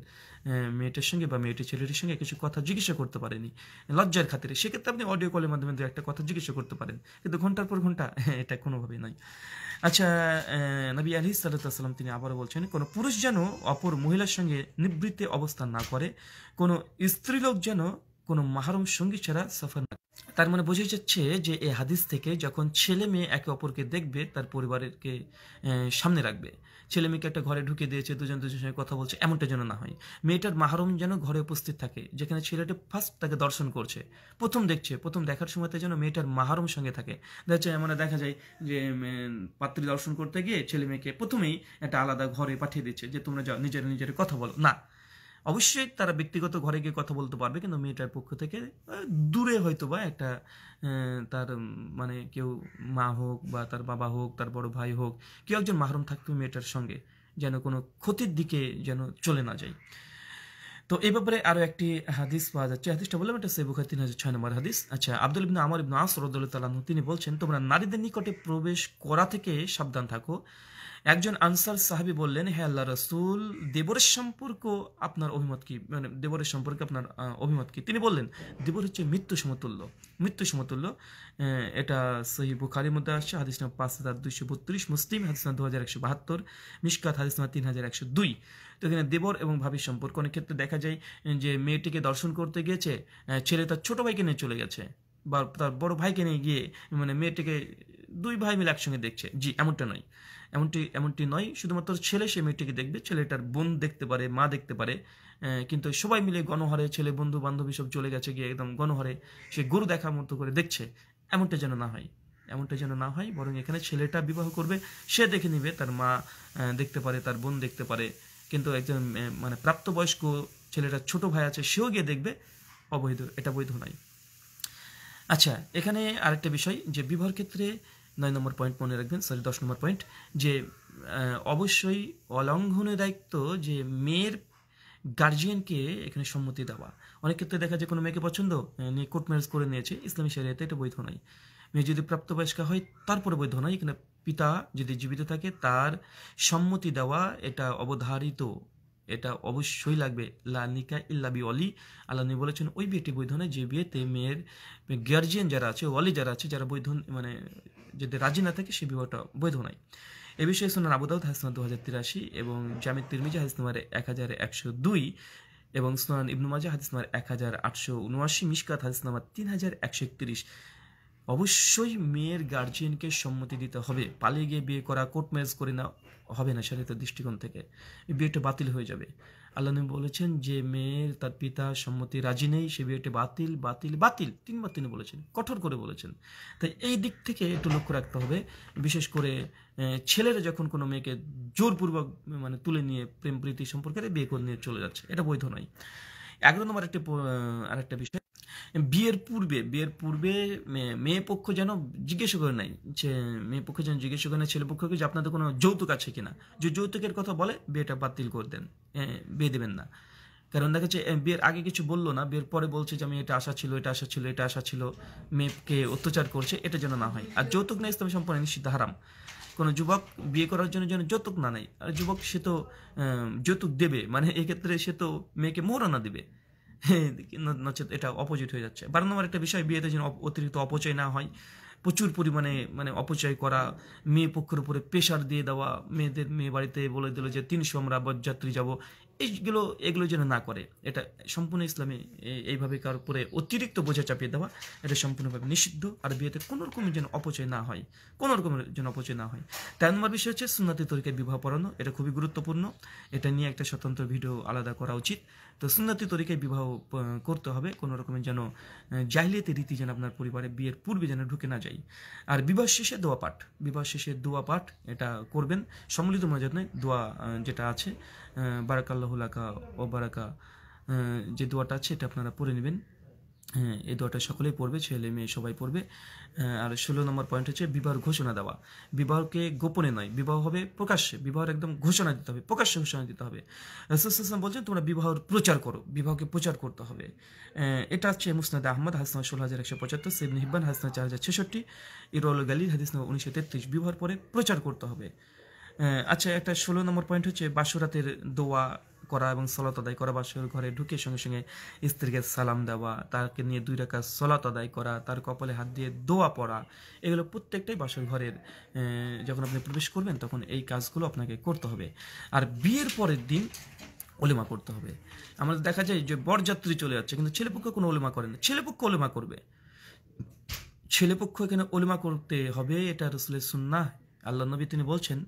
মেয়েটার সঙ্গে বা মেয়েটির ছেলেটির সঙ্গে, কিছু কথা জিজ্ঞাসা করতে পারেনি লজ্জার খাতিরে, সেক্ষেত্রে আপনি অডিও কলের মাধ্যমে দু একটা কথা জিজ্ঞাসা করতে পারেন, কিন্তু ঘন্টার পর ঘন্টা এটা কোনোভাবেই নয়। আচ্ছা, নবী আলাইহিস সাল্লাতু ওয়াস সালাম তিনি আবারও বলছেন, কোনো পুরুষ যেন অপর মহিলার সঙ্গে নিবৃত্তে অবস্থান না করে, কোনো স্ত্রীলোক যেন কোনো মাহরম সঙ্গী ছাড়া সফর না। তার মানে বোঝা যাচ্ছে যে এই হাদিস থেকে যখন ছেলে মেয়ে একে অপরকে দেখবে, তার পরিবারকে সামনে রাখবে। ছেলে মেয়েকে একটা ঘরে ঢুকে দিয়েছে, দুজনের সঙ্গে কথা বলছে, এমনটা যেন না হয়। মেয়েটার মাহরম যেন ঘরে উপস্থিত থাকে, যেখানে ছেলেটা ফার্স্ট তাকে দর্শন করছে, প্রথম দেখার সময়তে যেন মেয়েটার মাহরম সঙ্গে থাকে। দেখা যায় যে পাত্রী দর্শন করতে গিয়ে ছেলে মেয়েকে প্রথমেই একটা আলাদা ঘরে পাঠিয়ে দিচ্ছে যে তোমরা যাও, নিজের কথা বলো না। অবশ্যই তারা ব্যক্তিগত ঘরে গিয়ে কথা বলতে পারবে, কিন্তু মেয়েটার পক্ষ থেকে দূরে হয়তো বা একটা তার মানে কেউ মা হোক বা তার বাবা হোক, তার বড় ভাই হোক, কেউ একজন মাহরম থাকবে মেয়েটার সঙ্গে, যেন কোনো ক্ষতির দিকে যেন চলে না যায়। তো এই ব্যাপারে আরো একটি হাদিস পাওয়া যাচ্ছে। হাদিসটা বললাম, এটা সহিহ বুখারী 3006 নম্বর হাদিস। আচ্ছা, আব্দুল ইবনে আমর ইবনে আস রাদিয়াল্লাহু তাআলা আনহু তিনি বলছেন, তোমরা নারীদের নিকটে প্রবেশ করা থেকে সাবধান থাকো। একজন আনসার সাহাবী বললেন, হে আল্লাহর রাসূল, দেবরের সম্পর্ক আপনার অভিমত কি? মানে দেবরের সম্পর্কে আপনার অভিমত কি? তিনি বললেন, দেবর হচ্ছে মৃত্যু সমতুল্য। মৃত্যু সমতুল্য, এটা সহিহ বুখারীর মধ্যে আসছে, হাদিস নাম্বার 5232, মুসলিম হাদিস নাম্বার 2172, মিশকাত হাদিস নাম্বার 3102। তো এখানে দেবর এবং ভাবির সম্পর্ক অনেক ক্ষেত্রে দেখা যায় যে মেয়েটিকে দর্শন করতে গিয়েছে, ছেলে তার ছোট ভাইকে নিয়ে চলে গেছে, বা তার বড় ভাইকে নিয়ে গিয়ে মানে মেয়েটিকে দুই ভাই মিলে একসঙ্গে দেখছে। জি, এমনটা নয়, এমনটি নয়। শুধুমাত্র ছেলে সে মেয়েটিকে দেখবে, ছেলেটার বোন দেখতে পারে, মা দেখতে পারে, কিন্তু সবাই মিলে গণহারে, ছেলে বন্ধু বান্ধবী সব চলে গেছে গিয়ে একদম গণহারে সে গরু দেখার মতো করে দেখছে, এমনটা যেন না হয়। এমনটা যেন না হয়, বরং এখানে ছেলেটা বিবাহ করবে, সে দেখে নিবে, তার মা দেখতে পারে, তার বোন দেখতে পারে, কিন্তু একজন মানে প্রাপ্তবয়স্ক ছেলেটার ছোট ভাই আছে, সেও গিয়ে দেখবে, অবৈধ, এটা বৈধ নয়। আচ্ছা, এখানে আরেকটা বিষয় যে বিবাহের ক্ষেত্রে 9 নম্বর পয়েন্ট মনে রাখবেন, 10 নম্বর পয়েন্ট, যে অবশ্যই অলঙ্ঘনের দায়িত্ব যে মেয়ের গার্জিয়ানকে এখানে সম্মতি দেওয়া। অনেক ক্ষেত্রে দেখা যায় কোনো মেয়েকে পছন্দ নিয়ে কোর্ট ম্যারেজ করে নিয়েছে, ইসলামী শরিয়াতে এটা বৈধ নয়। মেয়ে যদি প্রাপ্তবয়স্ক হয় তারপরে বৈধ নয়, এখানে পিতা যদি জীবিত থাকে তার সম্মতি দেওয়া এটা অবধারিত, এটা অবশ্যই লাগবে। লা নিকা ইল্লা বি ওয়ালি, আল্লাহ নবী বলেছেন ওই বিয়েটি বৈধ নয় যে বিয়েতে মেয়ের গার্জিয়ান যারা আছে, ওয়ালি যারা আছে, যারা বৈধ মানে যদি রাজি না থাকে, সে বিবাহটা বৈধ নয়। এ বিষয়ে সুনান আবু দাউদ হাদিস নম্বর 2083 এবং জামি তিরমিজি হাদিস নম্বর 1102 এবং সুনান ইবনু মাজাহ হাদিস নম্বর 1879, মিশকাত হাদিস নম্বর 3131। অবশ্যই মেয়ের গার্জিয়ানকে সম্মতি দিতে হবে। পালিয়ে গিয়ে বিয়ে করা, কোর্ট ম্যারেজ করে না, হবে না শরীয়তের দৃষ্টিকোণ থেকে, বিয়েটা বাতিল হয়ে যাবে। আল্লাহ নবী বলেছেন যে মেয়ের তার পিতা সম্মতি রাজি নেই, সে বিয়েটা বাতিল বাতিল বাতিল, 3বার তিনি বলেছেন, কঠোর করে বলেছেন। তাই এই দিক থেকে একটু লক্ষ্য রাখতে হবে। বিশেষ করে ছেলেরা যখন কোনো মেয়েকে জোরপূর্বক মানে তুলে নিয়ে প্রেম প্রীতি সম্পর্কে বিয়ে করে নিয়ে চলে যাচ্ছে, এটা বৈধ নয়। 11 নম্বর আরেকটা বিষয়, বিয়ের পূর্বে মেয়ে পক্ষ যেন জিজ্ঞাসা করে নাই, যে মেয়ে পক্ষ যেন জিজ্ঞাসা করে নাই ছেলে পক্ষকে যে আপনাদের কোনো যৌতুক আছে কিনা। যে যৌতুকের কথা বলে বিয়েটা বাতিল করে দেন, বিয়ে দেবেন না। কারণ দেখা যাচ্ছে বিয়ের আগে কিছু বললো না, বিয়ের পরে বলছে যে আমি এটা আশা ছিল, এটা আশা ছিল, এটা আশা ছিল, মেয়েকে অত্যাচার করছে, এটা যেন না হয়। আর যৌতুক না ইসলামী সম্পূর্ণ নিষিদ্ধ, হারাম। কোনো যুবক বিয়ে করার জন্য যেন যৌতুক না নেয়। আর যুবক সে তো যৌতুক দেবে, মানে এক্ষেত্রে সে তো মেয়েকে মোহরানা দিবে, নচেত এটা অপোজিট হয়ে যাচ্ছে। 12 নম্বর একটা বিষয়, বিয়েতে যেন অতিরিক্ত অপচয় না হয়। প্রচুর পরিমাণে মানে অপচয় করা, মেয়ে পক্ষের উপরে প্রেশার দিয়ে দেওয়া, মেয়ে বাড়িতে বলে দিল যে 300 আমরা বরযাত্রী যাব, এগুলো যেন না করে। এটা সম্পূর্ণ ইসলামে এইভাবে কার উপরে অতিরিক্ত বোঝা চাপিয়ে দেওয়া, এটা সম্পূর্ণভাবে নিষিদ্ধ। আর বিয়েতে কোনো রকমের যেন অপচয় না হয়, কোনো রকমের যেন অপচয় না হয়। 13 নম্বর বিষয় হচ্ছে সুন্নতি তরিকায় বিবাহ পড়ানো, এটা খুবই গুরুত্বপূর্ণ। এটা নিয়ে একটা স্বতন্ত্র ভিডিও আলাদা করা উচিত। তো সুন্নতি তরিকায় বিবাহ করতে হবে, কোনো রকমের যেন জাহিলিয়াতি রীতি যেন আপনার পরিবারে বিয়ের পূর্বে যেন ঢুকে না যায়। আর বিবাহ শেষে দোয়া পাঠ এটা করবেন, সম্মিলিত মোনাজাত নয়, দোয়া যেটা আছে বারাকাল্লাহু লাকা ও বারাকা, যে দোয়াটা আছে এটা আপনারা পড়ে নেবেন। এই দোয়াটা সকলেই পড়বে, ছেলে মেয়ে সবাই পড়বে। আর 16 নম্বর পয়েন্ট হচ্ছে বিবাহের ঘোষণা দেওয়া। বিবাহকে গোপনে নয়, বিবাহ হবে প্রকাশ্যে, বিবাহের একদম ঘোষণা দিতে হবে, প্রকাশ্যে ঘোষণা দিতে হবে। রাসূল সাল্লাল্লাহু আলাইহি ওয়াসাল্লাম বলছেন তোমরা বিবাহের প্রচার করো, বিবাহকে প্রচার করতে হবে। এটা হচ্ছে মুসনাদ আহমদ হাদিস নম্বর 16175, ইবনে হিব্বান হাদিস নম্বর 4066, ইরওয়াউল গালিল হাদিস নম্বর 1933। বিবাহের পরে প্রচার করতে হবে। আচ্ছা, একটা 16 নম্বর পয়েন্ট হচ্ছে বাসরাতের দোয়া করা এবং সলাত আদায় করা। বাসর ঘরে ঢুকে সঙ্গে সঙ্গে স্ত্রীকে সালাম দেওয়া, তাকে নিয়ে 2 রাকাত সলাত আদায় করা, তার কপালে হাত দিয়ে দোয়া পড়া, এগুলো প্রত্যেকটাই বাসর ঘরের যখন আপনি প্রবেশ করবেন তখন এই কাজগুলো আপনাকে করতে হবে। আর বিয়ের পরের দিন ওলেমা করতে হবে। আমাদের দেখা যায় যে বরযাত্রী চলে যাচ্ছে, কিন্তু ছেলেপক্ষ কোনো ওলেমা করে না, ছেলেপক্ষ ওলেমা করবে। ছেলেপক্ষ এখানে ওলেমা করতে হবে, এটা রাসূলের সুন্নাহ। আল্লাহ নবী তিনি বলছেন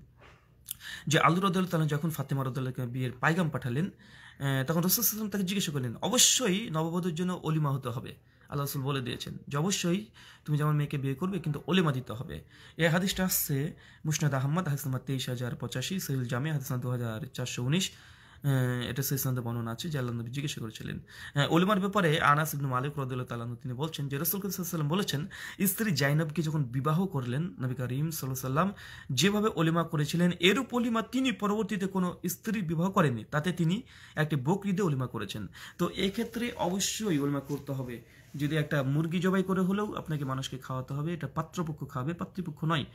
যে আলী রাদিয়াল্লাহু তাআলা যখন ফাতেমা রাদিয়াল্লাহু বিয়ের পায়গাম পাঠালেন, তখন রাসূল সাল্লাল্লাহু আলাইহি ওয়াসাল্লাম তাকে জিজ্ঞাসা করলেন, অবশ্যই নববধূর জন্য ওলিমা হতে হবে। আল্লাহ রাসূল বলে দিয়েছেন যে অবশ্যই তুমি যেমন মেয়েকে বিয়ে করবে কিন্তু ওলিমা দিতে হবে। এই হাদিসটা আসছে মুসনাদ আহমদ হাদিস নম্বর 23085, সহিহ জামি হাদিস নম্বর 2419, এটা সেই সনদে বর্ণনা আছে যে আল্লাহ নবী জিজ্ঞাসা করেছিলেন ওলিমার ব্যাপারে। আনাস ইবনে মালিক রাদিয়াল্লাহু তাআলা তিনি বলছেন যে রাসূল সাল্লাল্লাহু আলাইহি ওয়াসাল্লাম বলেছেন, স্ত্রী জাইনবকে যখন বিবাহ করলেন নবী করিম সাল্লাল্লাহু আলাইহি ওয়াসাল্লাম যেভাবে ওলিমা করেছিলেন এরূপ ওলিমা তিনি পরবর্তীতে কোনো স্ত্রী বিবাহ করেননি, তাতে তিনি একটি বকরি দিয়ে ওলিমা করেছেন। তো এই ক্ষেত্রে অবশ্যই ওলিমা করতে হবে। যদি একটা মুরগি জবাই করে হলেও আপনাকে মানুষকে খাওয়াতে হবে, এটা পাত্রপক্ষ খাবে, পাতৃপক্ষ নয়।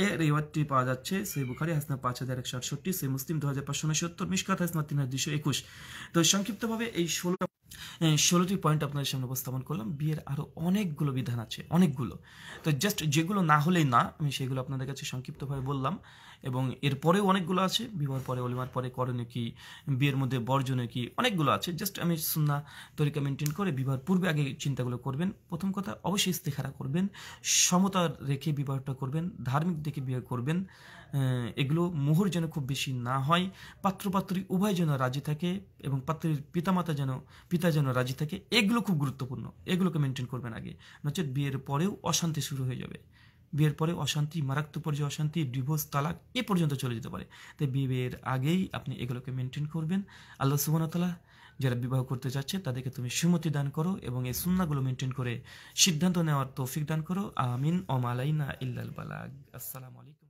এর রিওয়ায়তটি পাওয়া যাচ্ছে সেই বুখারী হাসনা 5168, সেই মুসলিম 2569, মিশকাত হাসনা 3221। তো সংক্ষিপ্তভাবে এই 16টি পয়েন্ট আপনাদের সামনে উপস্থাপন করলাম। বিয়ের আরও অনেকগুলো বিধান আছে, অনেকগুলো। তো জাস্ট যেগুলো না হলেই না, আমি সেগুলো আপনাদের কাছে সংক্ষিপ্তভাবে বললাম। এবং এরপরেও অনেকগুলো আছে, বিবাহের পরে ওলিমার পরে করণীয় কি, বিয়ের মধ্যে বর্জনীয় কি, অনেকগুলো আছে। জাস্ট আমি সুন্নাহ তরিকা মেনটেন করে বিবাহের পূর্বে আগে চিন্তাগুলো করবেন। প্রথম কথা, অবশ্যই ইস্তেখারা করবেন, সমতা রেখে বিবাহটা করবেন, ধার্মিক দেখে বিয়ে করবেন। এগুলো মোহর যেন খুব বেশি না হয়, পাত্রপাত্রী উভয় যেন রাজি থাকে এবং পাত্রীর পিতা যেন রাজি থাকে, এগুলো খুব গুরুত্বপূর্ণ। এগুলোকে মেনটেন করবেন আগে, নচেত বিয়ের পরেও অশান্তি শুরু হয়ে যাবে। বিয়ের পরে অশান্তি, মারাত্মক পর্যায়ে অশান্তি, ডিভোর্স, তালাক এ পর্যন্ত চলে যেতে পারে। তাই বিয়ের আগেই আপনি এগুলোকে মেনটেন করবেন। আল্লাহ সুবহানাহু ওয়া তাআলা যারা বিবাহ করতে যাচ্ছে তাদেরকে তুমি সুমতি দান করো এবং এই সুন্নাহগুলো মেনটেন করে সিদ্ধান্ত নেওয়ার তৌফিক দান করো। আমিন। ওয়া মা আলাইনা ইল্লাল বালাগ। আসসালামু আলাইকুম।